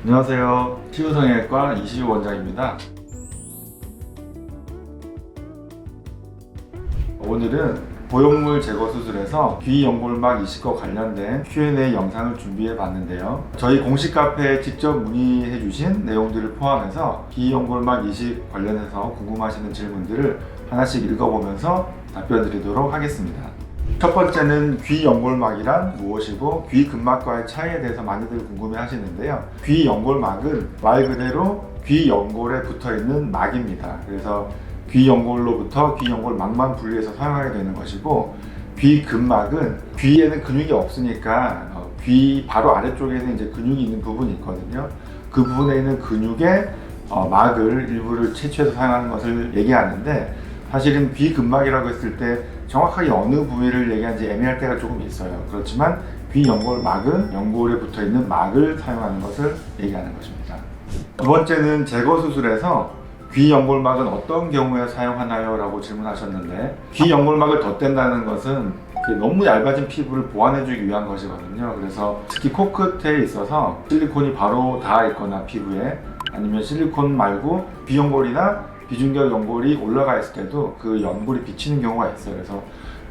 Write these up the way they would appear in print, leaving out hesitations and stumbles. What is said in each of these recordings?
안녕하세요. 피부성형외과 이시우 원장입니다. 오늘은 보형물 제거 수술에서 귀 연골막 이식과 관련된 Q&A 영상을 준비해 봤는데요. 저희 공식 카페에 직접 문의해 주신 내용들을 포함해서 귀 연골막 이식 관련해서 궁금하시는 질문들을 하나씩 읽어보면서 답변 드리도록 하겠습니다. 첫 번째는 귀 연골막이란 무엇이고 귀 근막과의 차이에 대해서 많이들 궁금해 하시는데요. 귀 연골막은 말 그대로 귀 연골에 붙어 있는 막입니다. 그래서 귀 연골로부터 귀 연골막만 분리해서 사용하게 되는 것이고, 귀 근막은 귀에는 근육이 없으니까 귀 바로 아래쪽에는 이제 근육이 있는 부분이 있거든요. 그 부분에 있는 근육의 막을 일부를 채취해서 사용하는 것을 얘기하는데, 사실은 귀 근막이라고 했을 때 정확하게 어느 부위를 얘기하는지 애매할 때가 조금 있어요. 그렇지만 귀 연골막은 연골에 붙어 있는 막을 사용하는 것을 얘기하는 것입니다. 두 번째는 제거 수술에서 귀 연골막은 어떤 경우에 사용하나요? 라고 질문하셨는데, 귀 연골막을 덧댄다는 것은 너무 얇아진 피부를 보완해주기 위한 것이거든요. 그래서 특히 코끝에 있어서 실리콘이 바로 닿아 있거나 피부에, 아니면 실리콘 말고 비연골이나 비중격 연골이 올라가 있을 때도 그 연골이 비치는 경우가 있어요. 그래서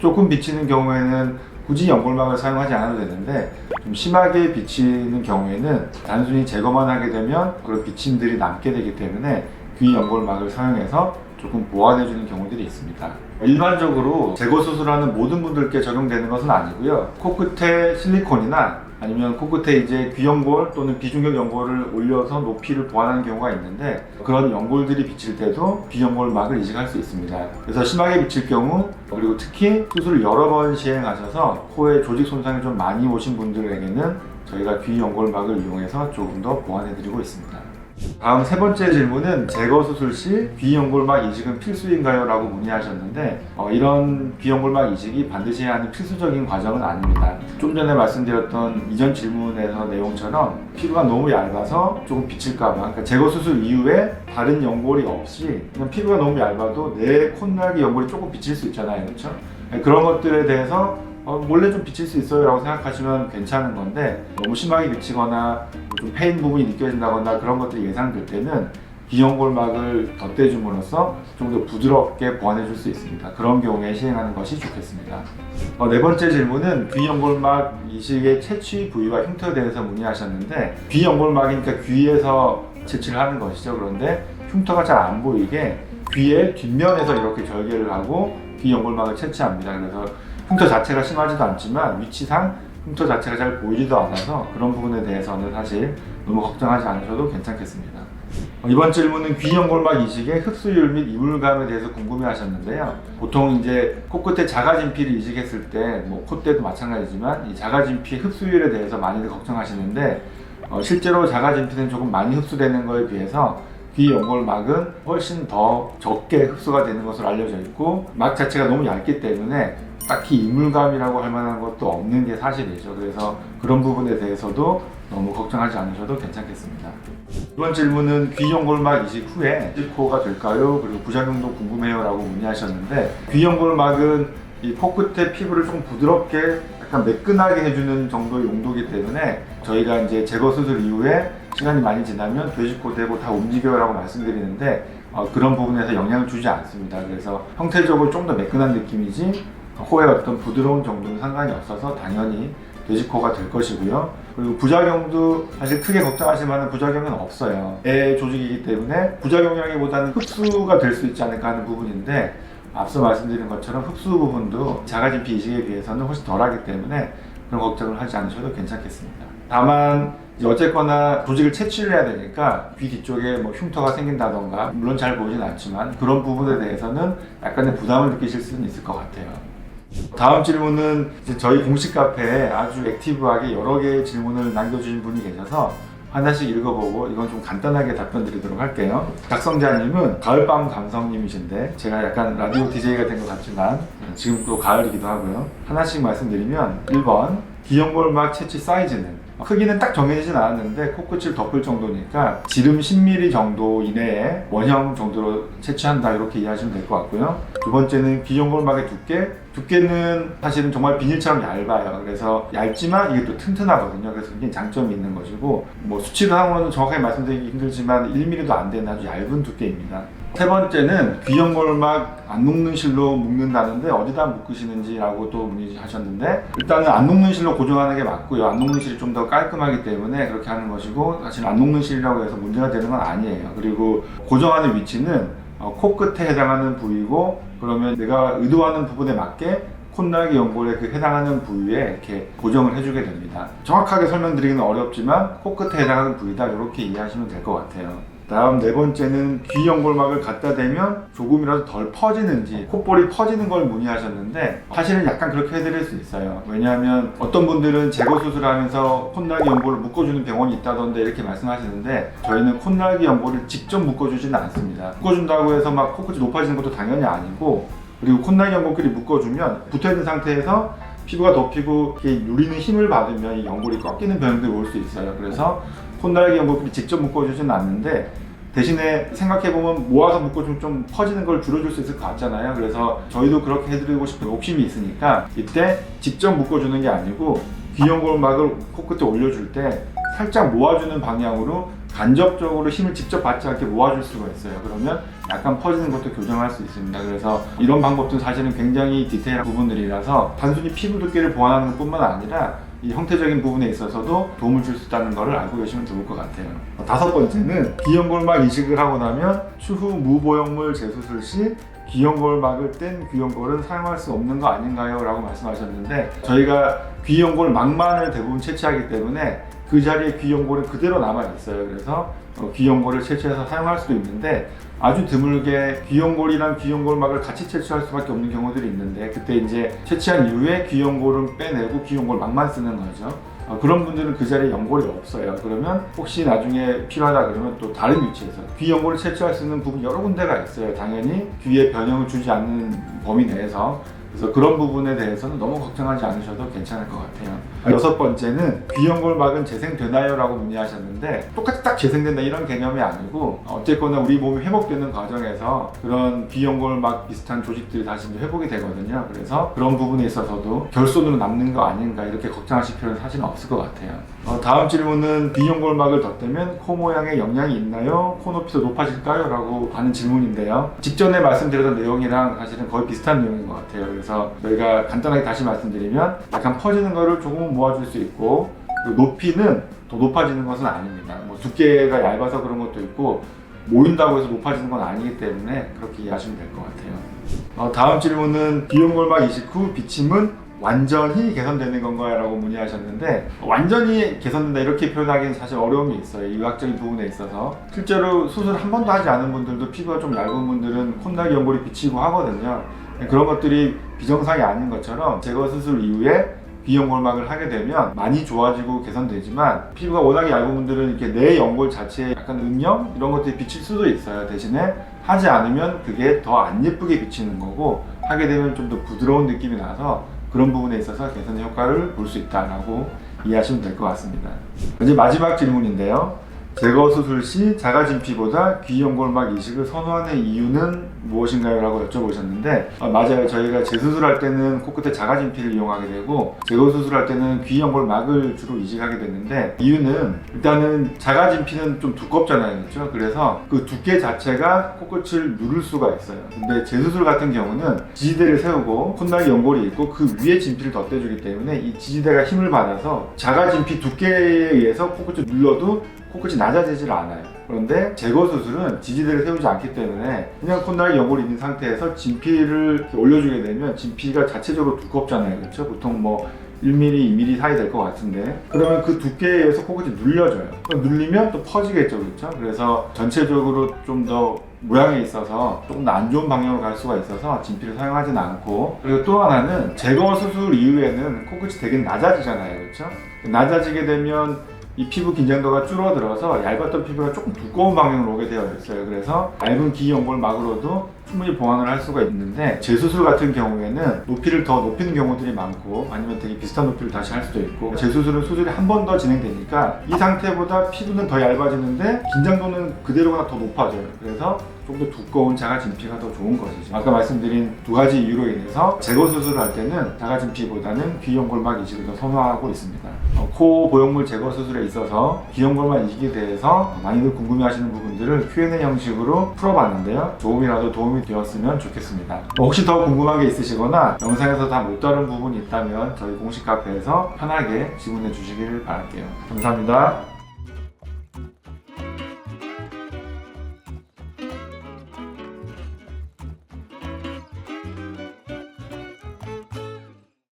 조금 비치는 경우에는 굳이 연골막을 사용하지 않아도 되는데, 좀 심하게 비치는 경우에는 단순히 제거만 하게 되면 그런 비침들이 남게 되기 때문에 귀 연골막을 사용해서 조금 보완해주는 경우들이 있습니다. 일반적으로 제거 수술하는 모든 분들께 적용되는 것은 아니고요. 코끝에 실리콘이나 아니면 코끝에 이제 귀연골 또는 비중격 연골을 올려서 높이를 보완하는 경우가 있는데, 그런 연골들이 비칠 때도 귀연골막을 이식할 수 있습니다. 그래서 심하게 비칠 경우, 그리고 특히 수술을 여러 번 시행하셔서 코에 조직 손상이 좀 많이 오신 분들에게는 저희가 귀연골막을 이용해서 조금 더 보완해드리고 있습니다. 다음 세 번째 질문은 제거 수술 시 귀 연골막 이식은 필수인가요? 라고 문의하셨는데, 이런 귀 연골막 이식이 반드시 해야 하는 필수적인 과정은 아닙니다. 좀 전에 말씀드렸던 이전 질문에서 내용처럼 피부가 너무 얇아서 조금 비칠까봐, 그러니까 제거 수술 이후에 다른 연골이 없이 그냥 피부가 너무 얇아도 내 콧날개 연골이 조금 비칠 수 있잖아요, 그렇죠? 그런 것들에 대해서 몰래 좀 비칠 수 있어요 라고 생각하시면 괜찮은 건데, 너무 심하게 비치거나 좀 패인 부분이 느껴진다거나 그런 것들이 예상될 때는 귀 연골막을 덧대줌으로써 좀 더 부드럽게 보완해 줄 수 있습니다. 그런 경우에 시행하는 것이 좋겠습니다. 네 번째 질문은 귀 연골막 이식의 채취 부위와 흉터에 대해서 문의하셨는데, 귀 연골막이니까 귀에서 채취를 하는 것이죠. 그런데 흉터가 잘 안 보이게 귀의 뒷면에서 이렇게 절개를 하고 귀 연골막을 채취합니다. 그래서 흉터 자체가 심하지도 않지만 위치상 흉터 자체가 잘 보이지도 않아서 그런 부분에 대해서는 사실 너무 걱정하지 않으셔도 괜찮겠습니다. 이번 질문은 귀 연골막 이식의 흡수율 및 이물감에 대해서 궁금해하셨는데요. 보통 이제 코끝에 자가진피를 이식했을 때, 콧대도 마찬가지지만 이 자가진피 흡수율에 대해서 많이들 걱정하시는데, 실제로 자가진피는 조금 많이 흡수되는 것에 비해서 귀 연골막은 훨씬 더 적게 흡수가 되는 것으로 알려져 있고, 막 자체가 너무 얇기 때문에 딱히 이물감이라고 할 만한 것도 없는 게 사실이죠. 그래서 그런 부분에 대해서도 너무 걱정하지 않으셔도 괜찮겠습니다. 이번 질문은 귀 연골막 이식 후에 실코가 될까요? 그리고 부작용도 궁금해요 라고 문의하셨는데, 귀 연골막은 이 코끝의 피부를 좀 부드럽게 약간 매끈하게 해주는 정도의 용도이기 때문에 저희가 이제 제거 수술 이후에 시간이 많이 지나면 돼지코 되고 다 움직여요 라고 말씀드리는데, 그런 부분에서 영향을 주지 않습니다. 그래서 형태적으로 좀 더 매끈한 느낌이지 코의 어떤 부드러운 정도는 상관이 없어서 당연히 돼지코가 될 것이고요. 그리고 부작용도 사실 크게 걱정하실 만한 부작용은 없어요. 애 조직이기 때문에 부작용이라기보다는 흡수가 될 수 있지 않을까 하는 부분인데, 앞서 말씀드린 것처럼 흡수 부분도 자가진피 이식에 비해서는 훨씬 덜하기 때문에 그런 걱정을 하지 않으셔도 괜찮겠습니다. 다만 어쨌거나 조직을 채취를 해야 되니까 귀 뒤쪽에 흉터가 생긴다던가, 물론 잘 보이진 않지만 그런 부분에 대해서는 약간의 부담을 느끼실 수는 있을 것 같아요. 다음 질문은 이제 저희 공식 카페에 아주 액티브하게 여러 개의 질문을 남겨주신 분이 계셔서 하나씩 읽어보고 이건 좀 간단하게 답변 드리도록 할게요. 작성자님은 가을밤 감성님이신데, 제가 약간 라디오 DJ가 된 것 같지만 지금 또 가을이기도 하고요. 하나씩 말씀드리면, 1번 귀 연골막 채취 사이즈는 크기는 딱 정해지진 않았는데 코끝을 덮을 정도니까 지름 10mm 정도 이내에 원형 정도로 채취한다, 이렇게 이해하시면 될 것 같고요. 두 번째는 귀 연골막의 두께 두께는 사실은 정말 비닐처럼 얇아요. 그래서 얇지만 이게 또 튼튼하거든요. 그래서 굉장히 장점이 있는 것이고, 뭐 수치상으로는 정확하게 말씀드리기 힘들지만 1mm도 안 되는 아주 얇은 두께입니다. 세 번째는 귀연골막 안 녹는 실로 묶는다는데 어디다 묶으시는지라고 또 문의하셨는데, 일단은 안 녹는 실로 고정하는 게 맞고요. 안 녹는 실이 좀 더 깔끔하기 때문에 그렇게 하는 것이고, 사실 안 녹는 실이라고 해서 문제가 되는 건 아니에요. 그리고 고정하는 위치는 코끝에 해당하는 부위고, 그러면 내가 의도하는 부분에 맞게 콧날개 연골에 그 해당하는 부위에 이렇게 고정을 해주게 됩니다. 정확하게 설명드리기는 어렵지만 코끝에 해당하는 부위다, 이렇게 이해하시면 될 것 같아요. 다음 네 번째는 귀 연골막을 갖다 대면 조금이라도 덜 퍼지는지, 콧볼이 퍼지는 걸 문의하셨는데, 사실은 약간 그렇게 해드릴 수 있어요. 왜냐하면 어떤 분들은 제거 수술하면서 콧날개 연골을 묶어주는 병원이 있다던데 이렇게 말씀하시는데, 저희는 콧날개 연골을 직접 묶어주지는 않습니다. 묶어준다고 해서 막 코끝이 높아지는 것도 당연히 아니고, 그리고 콧날개 연골끼리 묶어주면 붙어있는 상태에서 피부가 덮이고 이렇게 누리는 힘을 받으면 이 연골이 꺾이는 병들이 올 수 있어요. 그래서 콧날개 연골끼리 직접 묶어주지는 않는데, 대신에 생각해보면 모아서 묶어주면 좀 퍼지는 걸 줄여줄 수 있을 것 같잖아요. 그래서 저희도 그렇게 해드리고 싶은 욕심이 있으니까 이때 직접 묶어주는 게 아니고 귀 연골막을 코끝에 올려줄 때 살짝 모아주는 방향으로 간접적으로 힘을 직접 받지 않게 모아줄 수가 있어요. 그러면 약간 퍼지는 것도 교정할 수 있습니다. 그래서 이런 방법들은 사실은 굉장히 디테일한 부분들이라서 단순히 피부 두께를 보완하는 것뿐만 아니라 이 형태적인 부분에 있어서도 도움을 줄 수 있다는 것을 알고 계시면 좋을 것 같아요. 다섯 번째는 귀연골막 이식을 하고 나면 추후 무보형물 재수술 시 귀연골막을 뗀 귀연골은 사용할 수 없는 거 아닌가요? 라고 말씀하셨는데, 저희가 귀연골 막만을 대부분 채취하기 때문에 그 자리에 귀연골은 그대로 남아있어요. 그래서 귀연골을 채취해서 사용할 수도 있는데, 아주 드물게 귀연골이랑 귀연골막을 같이 채취할 수밖에 없는 경우들이 있는데, 그때 이제 채취한 이후에 귀연골을 빼내고 귀연골막만 쓰는 거죠. 그런 분들은 그 자리에 연골이 없어요. 그러면 혹시 나중에 필요하다 그러면 또 다른 위치에서 귀연골을 채취할 수 있는 부분 여러 군데가 있어요. 당연히 귀에 변형을 주지 않는 범위 내에서. 그래서 그런 부분에 대해서는 너무 걱정하지 않으셔도 괜찮을 것 같아요. 여섯 번째는 귀연골막은 재생되나요? 라고 문의하셨는데, 똑같이 딱 재생된다 이런 개념이 아니고, 어쨌거나 우리 몸이 회복되는 과정에서 그런 귀연골막 비슷한 조직들이 다시 회복이 되거든요. 그래서 그런 부분에 있어서도 결손으로 남는 거 아닌가 이렇게 걱정하실 필요는 사실은 없을 것 같아요. 다음 질문은 귀연골막을 덧대면 코 모양에 영향이 있나요? 코 높이도 높아질까요? 라고 하는 질문인데요. 직전에 말씀드렸던 내용이랑 사실은 거의 비슷한 내용인 것 같아요. 그래서 저희가 간단하게 다시 말씀드리면, 약간 퍼지는 거를 조금은 모아줄 수 있고, 높이는 더 높아지는 것은 아닙니다. 뭐 두께가 얇아서 그런 것도 있고, 모인다고 해서 높아지는 건 아니기 때문에 그렇게 이해하시면 될 것 같아요. 다음 질문은 귀연골막 이식 후 비침은 완전히 개선되는 건가요? 라고 문의하셨는데, 완전히 개선된다 이렇게 표현하기는 사실 어려움이 있어요. 의학적인 부분에 있어서. 실제로 수술 한 번도 하지 않은 분들도, 피부가 좀 얇은 분들은 콧날개 연골이 비치고 하거든요. 그런 것들이 비정상이 아닌 것처럼 제거 수술 이후에 귀연골막을 하게 되면 많이 좋아지고 개선되지만, 피부가 워낙에 얇은 분들은 이렇게 내 연골 자체에 약간 음영 이런 것들이 비칠 수도 있어요. 대신에 하지 않으면 그게 더 안 예쁘게 비치는 거고, 하게 되면 좀 더 부드러운 느낌이 나서 그런 부분에 있어서 개선의 효과를 볼 수 있다라고 이해하시면 될 것 같습니다. 이제 마지막 질문인데요. 제거 수술 시 자가진피보다 귀연골막 이식을 선호하는 이유는 무엇인가요? 라고 여쭤보셨는데, 맞아요. 저희가 재수술할 때는 코끝에 자가진피를 이용하게 되고, 제거 수술할 때는 귀연골막을 주로 이식하게 되는데, 이유는 일단은 자가진피는 좀 두껍잖아요. 그렇죠? 그래서 그 두께 자체가 코끝을 누를 수가 있어요. 근데 재수술 같은 경우는 지지대를 세우고 콧날개 연골이 있고 그 위에 진피를 덧대주기 때문에 이 지지대가 힘을 받아서 자가진피 두께에 의해서 코끝을 눌러도 코끝이 낮아지질 않아요. 그런데 제거 수술은 지지대를 세우지 않기 때문에 그냥 콧날개 연골이 있는 상태에서 진피를 이렇게 올려주게 되면, 진피가 자체적으로 두껍잖아요. 그렇죠? 보통 뭐 1mm, 2mm 사이 될 것 같은데, 그러면 그 두께에 의해서 코끝이 눌려져요. 눌리면 또 퍼지겠죠. 그렇죠? 그래서 전체적으로 좀 더 모양에 있어서 조금 더 안 좋은 방향으로 갈 수가 있어서 진피를 사용하지는 않고, 그리고 또 하나는 제거 수술 이후에는 코끝이 되게 낮아지잖아요. 그렇죠? 낮아지게 되면 이 피부 긴장도가 줄어들어서 얇았던 피부가 조금 두꺼운 방향으로 오게 되어 있어요. 그래서 얇은 귀연골막으로도 충분히 보완을 할 수가 있는데, 재수술 같은 경우에는 높이를 더 높이는 경우들이 많고 아니면 되게 비슷한 높이를 다시 할 수도 있고, 재수술은 수술이 한 번 더 진행되니까 이 상태보다 피부는 더 얇아지는데 긴장도는 그대로나 더 높아져요. 그래서 좀 더 두꺼운 자가진피가 더 좋은 것이죠. 아까 말씀드린 두 가지 이유로 인해서 제거 수술을 할 때는 자가진피보다는 귀연골막 이식을 더 선호하고 있습니다. 코 보형물 제거 수술에 있어서 귀연골막 이식에 대해서 많이들 궁금해하시는 부분들을 Q&A 형식으로 풀어봤는데요. 조금이라도 도움이 되었으면 좋겠습니다. 혹시 더 궁금한 게 있으시거나 영상에서 다 못 다룬 부분이 있다면 저희 공식 카페에서 편하게 질문해 주시길 바랄게요. 감사합니다.